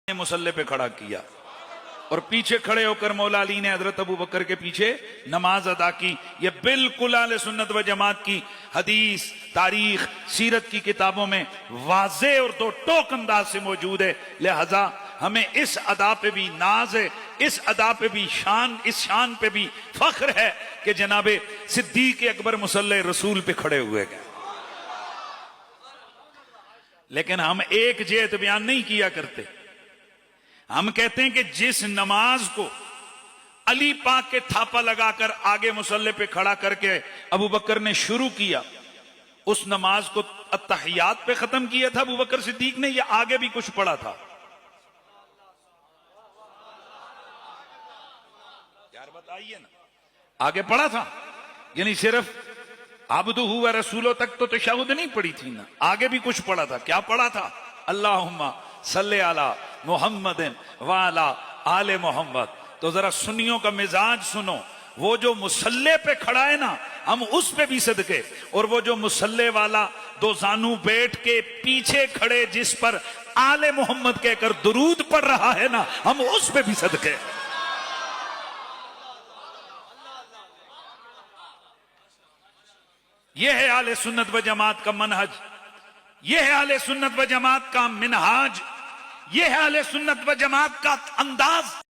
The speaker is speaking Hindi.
ने मुसल्ले पे खड़ा किया और पीछे खड़े होकर मौला अली ने हजरत अबू बकर के पीछे नमाज अदा की। यह बिल्कुल अहले सुन्नत व जमात की हदीस, तारीख, सीरत की किताबों में वाज़े और दो टोक अंदाज से मौजूद है। लिहाजा हमें इस अदा पे भी नाज है, इस अदा पे भी शान, इस शान पे भी फख्र है कि जनाबे सिद्दीक अकबर मुसल्ले रसूल पे खड़े हुए गए। लेकिन हम एक जेत बयान नहीं किया करते। हम कहते हैं कि जिस नमाज को अली पाक के थापा लगाकर आगे मुसल्ले पे खड़ा करके अबू बकर ने शुरू किया, उस नमाज को अत्तहियात पे खत्म किया था अबू बकर सिद्दीक ने, या आगे भी कुछ पढ़ा था? यार बताइए ना, आगे पढ़ा था? यानी सिर्फ अब्दुहु व रसूलो तक तो तशहुद नहीं पढ़ी थी ना, आगे भी कुछ पढ़ा था। क्या पढ़ा था? अल्लाहुम्मा सल्ले अला मुहम्मदिन व अला आले मोहम्मद। तो जरा सुन्नियों का मिजाज सुनो, वो जो मुसल्ले पे खड़ा है ना, हम उस पे भी सदके, और वो जो मुसल्ले वाला दो जानू बैठ के पीछे खड़े जिस पर आले मोहम्मद कहकर दुरूद पढ़ रहा है ना, हम उस पे भी सदके। यह है आले सुन्नत व जमात का मनहज, यह है आले सुन्नत व जमात का मिनहाज, यह है आले सुन्नत व जमात का अंदाज।